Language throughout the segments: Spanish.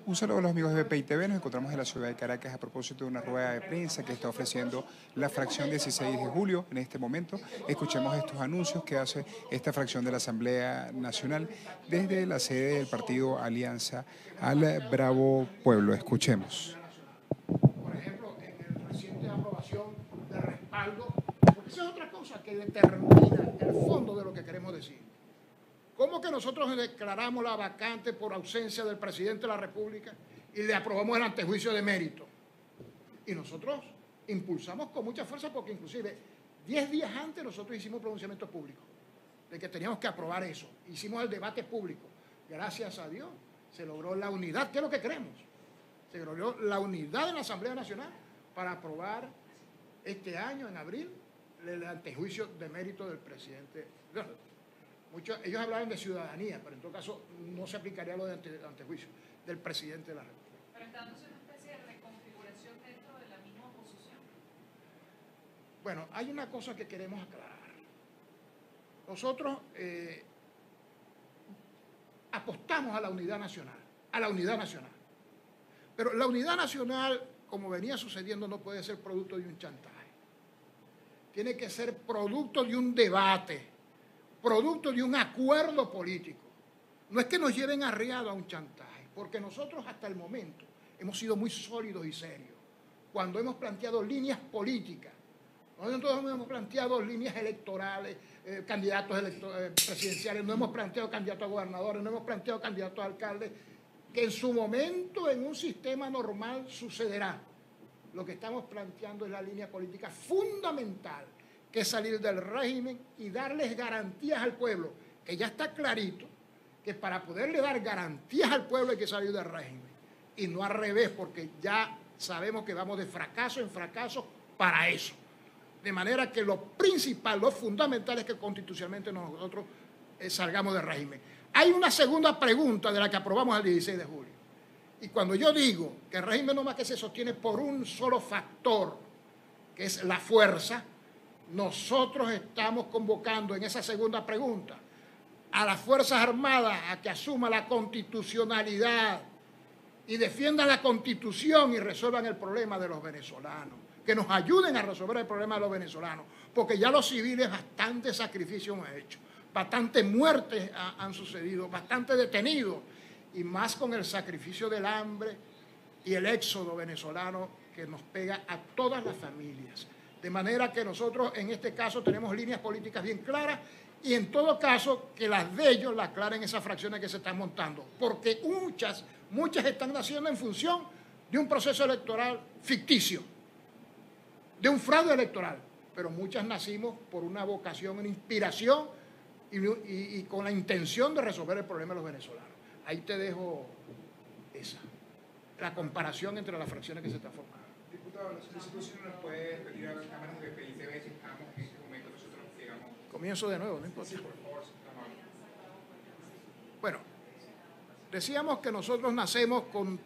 Un saludo a los amigos de BPI TV. Nos encontramos en la ciudad de Caracas a propósito de una rueda de prensa que está ofreciendo la fracción 16 de julio en este momento. Escuchemos estos anuncios que hace esta fracción de la Asamblea Nacional desde la sede del partido Alianza al Bravo Pueblo. Escuchemos. Por ejemplo, en el reciente aprobación de respaldo, porque esa es otra cosa que determina el fondo de lo que queremos decir. ¿Cómo que nosotros declaramos la vacante por ausencia del presidente de la República y le aprobamos el antejuicio de mérito? Y nosotros impulsamos con mucha fuerza porque inclusive 10 días antes nosotros hicimos pronunciamiento público de que teníamos que aprobar eso. Hicimos el debate público. Gracias a Dios se logró la unidad, que es lo que queremos. Se logró la unidad en la Asamblea Nacional para aprobar este año, en abril, el antejuicio de mérito del presidente. Ellos hablaban de ciudadanía, pero en todo caso no se aplicaría lo de antejuicio del presidente de la República. Pero está dándose una especie de reconfiguración dentro de la misma oposición. Bueno, hay una cosa que queremos aclarar. Nosotros apostamos a la unidad nacional, Pero la unidad nacional, como venía sucediendo, no puede ser producto de un chantaje. Tiene que ser producto de un debate, producto de un acuerdo político. No es que nos lleven arriado a un chantaje, porque nosotros hasta el momento hemos sido muy sólidos y serios. Cuando hemos planteado líneas políticas, nosotros hemos planteado líneas electorales, candidatos presidenciales, no hemos planteado candidatos a gobernadores, no hemos planteado candidatos a alcaldes, que en su momento en un sistema normal sucederá. Lo que estamos planteando es la línea política fundamental, que es salir del régimen y darles garantías al pueblo, que ya está clarito que para poderle dar garantías al pueblo hay que salir del régimen, y no al revés, porque ya sabemos que vamos de fracaso en fracaso para eso. De manera que lo principal, lo fundamental es que constitucionalmente nosotros salgamos del régimen. Hay una segunda pregunta de la que aprobamos el 16 de julio. Y cuando yo digo que el régimen no más que se sostiene por un solo factor, que es la fuerza, nosotros estamos convocando en esa segunda pregunta a las Fuerzas Armadas a que asuman la constitucionalidad y defiendan la Constitución y resuelvan el problema de los venezolanos, que nos ayuden a resolver el problema de los venezolanos, porque ya los civiles bastante sacrificio hemos hecho, bastantes muertes han sucedido, bastantes detenidos, y más con el sacrificio del hambre y el éxodo venezolano que nos pega a todas las familias. De manera que nosotros en este caso tenemos líneas políticas bien claras y en todo caso que las de ellos las aclaren esas fracciones que se están montando, porque muchas están naciendo en función de un proceso electoral ficticio, de un fraude electoral, pero muchas nacimos por una vocación, una inspiración y con la intención de resolver el problema de los venezolanos. Ahí te dejo la comparación entre las fracciones que se están formando. Diputado, no sé si nos puede pedir a las cámaras de BPI TV si estamos en este momento nosotros llegamos. Comienzo de nuevo, no importa. Sí, por favor, si estamos. Bueno, decíamos que nosotros nacemos con,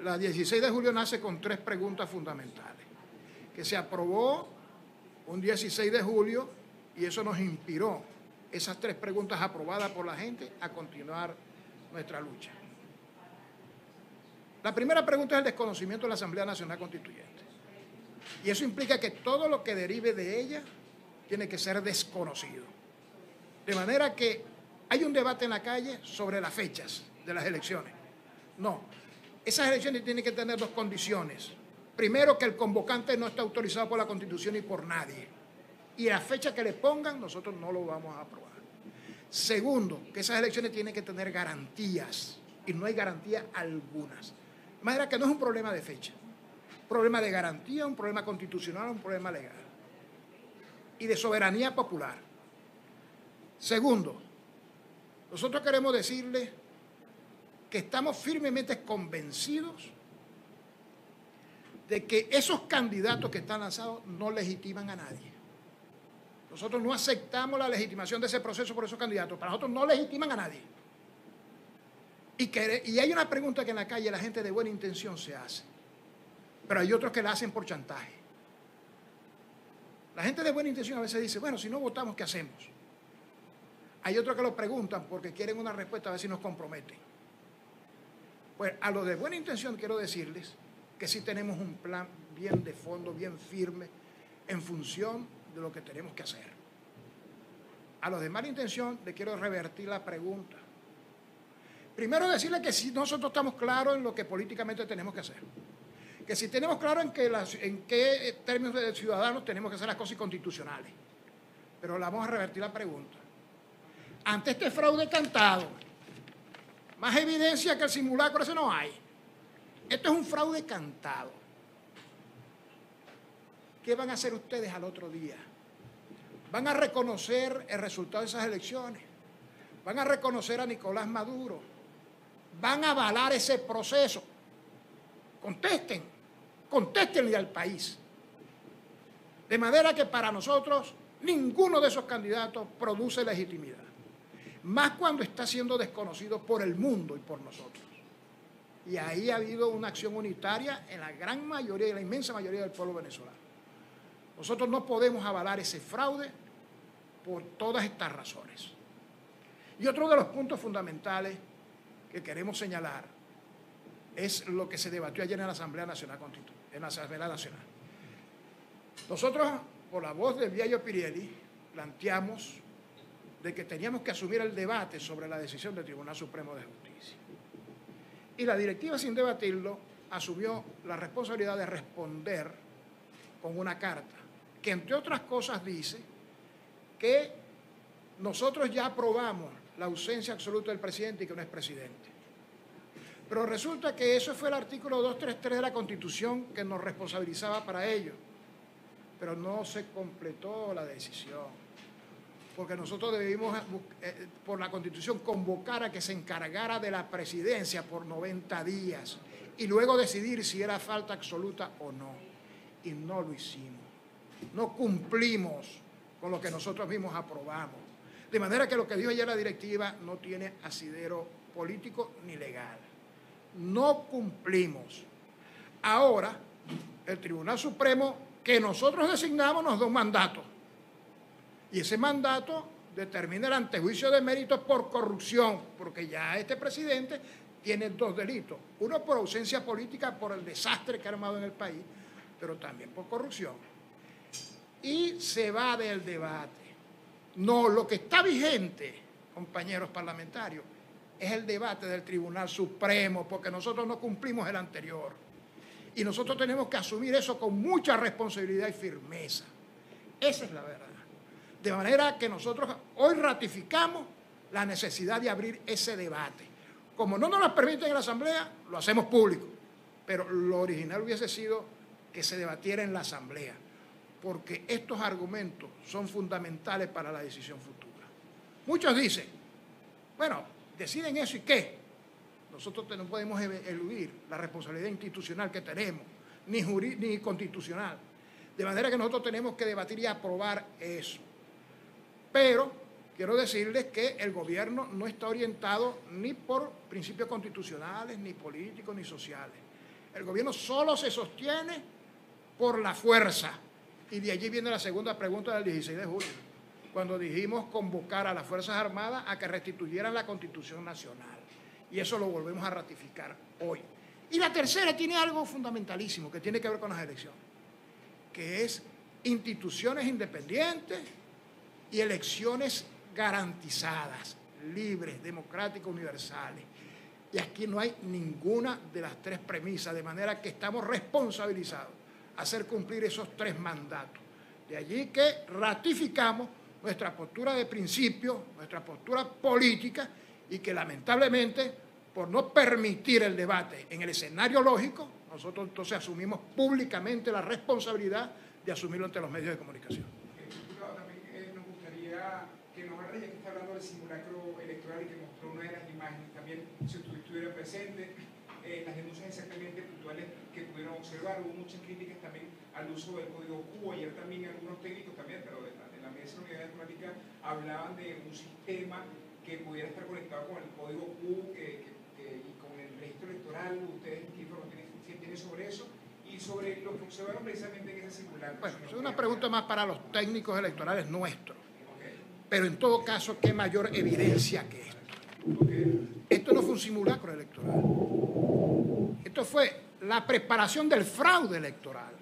la 16 de julio nace con 3 preguntas fundamentales, que se aprobó un 16 de julio y eso nos inspiró, esas 3 preguntas aprobadas por la gente, a continuar nuestra lucha. La primera pregunta es el desconocimiento de la Asamblea Nacional Constituyente. Y eso implica que todo lo que derive de ella tiene que ser desconocido. De manera que hay un debate en la calle sobre las fechas de las elecciones. No, esas elecciones tienen que tener 2 condiciones. Primero, que el convocante no está autorizado por la Constitución ni por nadie. Y la fecha que le pongan, nosotros no lo vamos a aprobar. Segundo, que esas elecciones tienen que tener garantías. Y no hay garantías algunas. De manera que no es un problema de fecha, un problema de garantía, un problema constitucional, un problema legal y de soberanía popular. Segundo, nosotros queremos decirles que estamos firmemente convencidos de que esos candidatos que están lanzados no legitiman a nadie. Nosotros no aceptamos la legitimación de ese proceso por esos candidatos. Para nosotros no legitiman a nadie. Y hay una pregunta que en la calle la gente de buena intención se hace, pero hay otros que la hacen por chantaje. La gente de buena intención a veces dice, bueno, si no votamos, ¿qué hacemos? Hay otros que lo preguntan porque quieren una respuesta a ver si nos comprometen. Pues a los de buena intención quiero decirles que sí tenemos un plan bien de fondo, bien firme, en función de lo que tenemos que hacer. A los de mala intención les quiero revertir la pregunta. Primero decirles que si nosotros estamos claros en lo que políticamente tenemos que hacer, que si tenemos claro en qué términos de ciudadanos tenemos que hacer las cosas inconstitucionales, pero le vamos a revertir la pregunta. Ante este fraude cantado, más evidencia que el simulacro ese no hay. Esto es un fraude cantado. ¿Qué van a hacer ustedes al otro día? ¿Van a reconocer el resultado de esas elecciones? ¿Van a reconocer a Nicolás Maduro? ¿Van a avalar ese proceso? Contéstenle al país. De manera que para nosotros ninguno de esos candidatos produce legitimidad. Más cuando está siendo desconocido por el mundo y por nosotros. Y ahí ha habido una acción unitaria en la gran mayoría y la inmensa mayoría del pueblo venezolano. Nosotros no podemos avalar ese fraude por todas estas razones. Y otro de los puntos fundamentales que queremos señalar es lo que se debatió ayer en la Asamblea Nacional Nosotros, por la voz de Biagio Pirielli, planteamos de que teníamos que asumir el debate sobre la decisión del Tribunal Supremo de Justicia. Y la directiva, sin debatirlo, asumió la responsabilidad de responder con una carta, que entre otras cosas dice que nosotros ya aprobamos la ausencia absoluta del presidente y que no es presidente. Pero resulta que eso fue el artículo 233 de la Constitución que nos responsabilizaba para ello. Pero no se completó la decisión. Porque nosotros debimos, por la Constitución, convocar a que se encargara de la presidencia por 90 días y luego decidir si era falta absoluta o no. Y no lo hicimos. No cumplimos con lo que nosotros mismos aprobamos. De manera que lo que dijo ayer la directiva no tiene asidero político ni legal. No cumplimos. Ahora, el Tribunal Supremo que nosotros designamos nos da un mandato. Y ese mandato determina el antejuicio de méritos por corrupción, porque ya este presidente tiene 2 delitos. Uno por ausencia política, por el desastre que ha armado en el país, pero también por corrupción. Y se va del debate. No, lo que está vigente, compañeros parlamentarios, es el debate del Tribunal Supremo, porque nosotros no cumplimos el anterior. Y nosotros tenemos que asumir eso con mucha responsabilidad y firmeza. Esa es la verdad. De manera que nosotros hoy ratificamos la necesidad de abrir ese debate. Como no nos lo permiten en la Asamblea, lo hacemos público. Pero lo original hubiese sido que se debatiera en la Asamblea, porque estos argumentos son fundamentales para la decisión futura. Muchos dicen, bueno, deciden eso y qué. Nosotros no podemos eludir la responsabilidad institucional que tenemos, ni constitucional. De manera que nosotros tenemos que debatir y aprobar eso. Pero quiero decirles que el gobierno no está orientado ni por principios constitucionales, ni políticos, ni sociales. El gobierno solo se sostiene por la fuerza. Y de allí viene la segunda pregunta del 16 de julio, cuando dijimos convocar a las Fuerzas Armadas a que restituyeran la Constitución Nacional. Y eso lo volvemos a ratificar hoy. Y la tercera tiene algo fundamentalísimo que tiene que ver con las elecciones, que es instituciones independientes y elecciones garantizadas, libres, democráticas, universales. Y aquí no hay ninguna de las 3 premisas, de manera que estamos responsabilizados a hacer cumplir esos 3 mandatos. De allí que ratificamos nuestra postura de principio, nuestra postura política, y que lamentablemente, por no permitir el debate en el escenario lógico, nosotros entonces asumimos públicamente la responsabilidad de asumirlo ante los medios de comunicación. También nos gustaría que nos hable, ya que está hablando del simulacro electoral y que mostró una de las imágenes, también si usted estuviera presente, las denuncias exactamente puntuales que pudieron observar. Hubo muchas críticas también al uso del código Q. Ayer también algunos técnicos también, pero de la mesa de unidad informática, hablaban de un sistema que pudiera estar conectado con el código Q y con el registro electoral. ¿Ustedes qué información tienen sobre eso? Y sobre lo que observaron precisamente en ese simulacro. Bueno, es una pregunta más para los técnicos electorales nuestros. Okay. Pero en todo caso, ¿qué mayor evidencia que esto? Okay. Esto no fue un simulacro electoral. Esto fue la preparación del fraude electoral.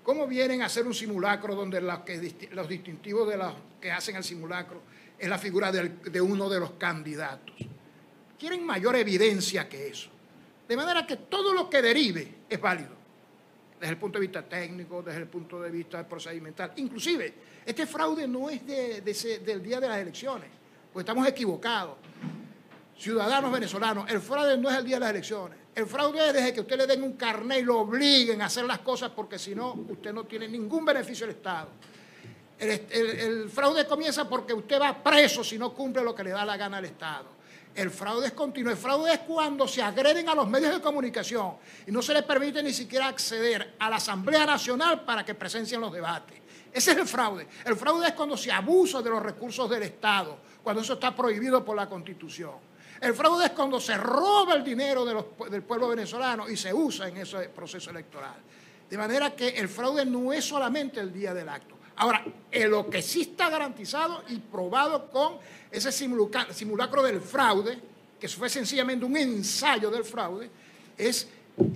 ¿Cómo vienen a hacer un simulacro donde los distintivos de los que hacen el simulacro es la figura de uno de los candidatos? Quieren mayor evidencia que eso. De manera que todo lo que derive es válido, desde el punto de vista técnico, desde el punto de vista procedimental. Inclusive, este fraude no es del día de las elecciones, pues estamos equivocados. Ciudadanos venezolanos, el fraude no es el día de las elecciones. El fraude es desde que usted le den un carnet y lo obliguen a hacer las cosas porque si no, usted no tiene ningún beneficio del Estado. El fraude comienza porque usted va preso si no cumple lo que le da la gana al Estado. El fraude es continuo. El fraude es cuando se agreden a los medios de comunicación y no se les permite ni siquiera acceder a la Asamblea Nacional para que presencien los debates. Ese es el fraude. El fraude es cuando se abusa de los recursos del Estado, cuando eso está prohibido por la Constitución. El fraude es cuando se roba el dinero del pueblo venezolano y se usa en ese proceso electoral. De manera que el fraude no es solamente el día del acto. Ahora, lo que sí está garantizado y probado con ese simulacro del fraude, que fue sencillamente un ensayo del fraude, es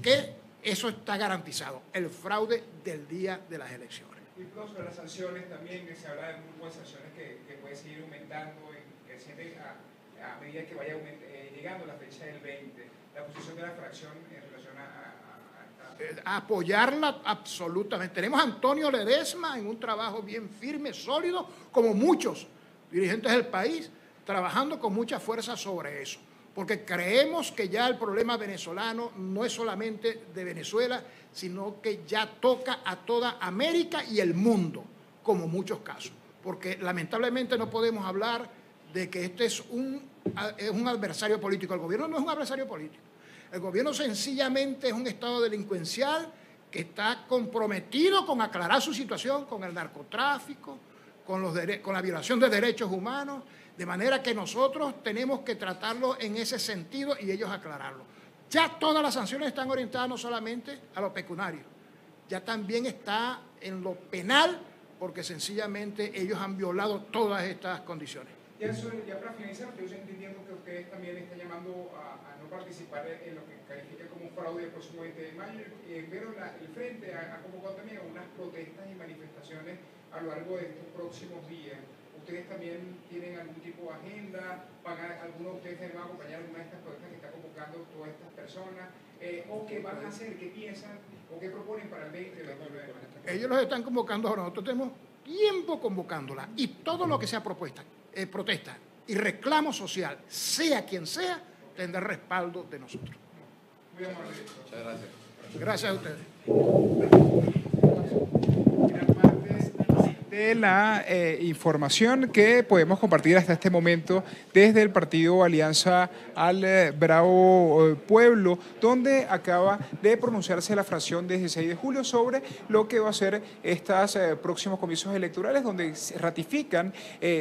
que eso está garantizado, el fraude del día de las elecciones. Y sobre las sanciones también, que se habla de un grupo de sanciones que puede seguir aumentando y creciente a medida que vaya llegando la fecha del 20, la posición de la fracción en relación a apoyarla absolutamente. Tenemos a Antonio Ledesma en un trabajo bien firme, sólido, como muchos dirigentes del país, trabajando con mucha fuerza sobre eso, porque creemos que ya el problema venezolano no es solamente de Venezuela, sino que ya toca a toda América y el mundo, como muchos casos, porque lamentablemente no podemos hablar de que este es un adversario político. El gobierno no es un adversario político. El gobierno sencillamente es un estado delincuencial que está comprometido con aclarar su situación con el narcotráfico, con la violación de derechos humanos, de manera que nosotros tenemos que tratarlo en ese sentido y ellos aclararlo. Ya todas las sanciones están orientadas no solamente a lo pecuniario, ya también está en lo penal, porque sencillamente ellos han violado todas estas condiciones. Ya para finalizar, yo estoy entendiendo que ustedes también están llamando a no participar en lo que califica como fraude el próximo 20 de mayo, pero el Frente ha convocado también a unas protestas y manifestaciones a lo largo de estos próximos días. ¿Ustedes también tienen algún tipo de agenda? ¿Alguno de ustedes van a acompañar alguna de estas protestas que está convocando todas estas personas? ¿O qué van a hacer? ¿Qué piensan? ¿O qué proponen para el 20 de mayo? Ellos los están convocando ahora. Nosotros tenemos tiempo convocándola y todo lo que sea protesta y reclamo social, sea quien sea, tendrá respaldo de nosotros. Muy amable. Muchas gracias. Gracias a ustedes. De la información que podemos compartir hasta este momento desde el partido Alianza al Bravo Pueblo, donde acaba de pronunciarse la fracción de 16 de julio sobre lo que va a ser estos próximos comicios electorales, donde ratifican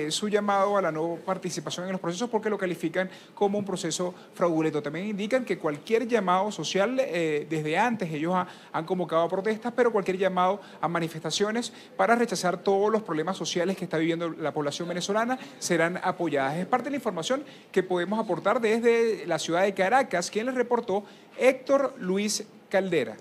su llamado a la no participación en los procesos porque lo califican como un proceso fraudulento. También indican que cualquier llamado social, desde antes ellos han convocado a protestas, pero cualquier llamado a manifestaciones para rechazar todos los problemas sociales que está viviendo la población venezolana serán apoyadas. Es parte de la información que podemos aportar desde la ciudad de Caracas, quien les reportó Héctor Luis Caldera.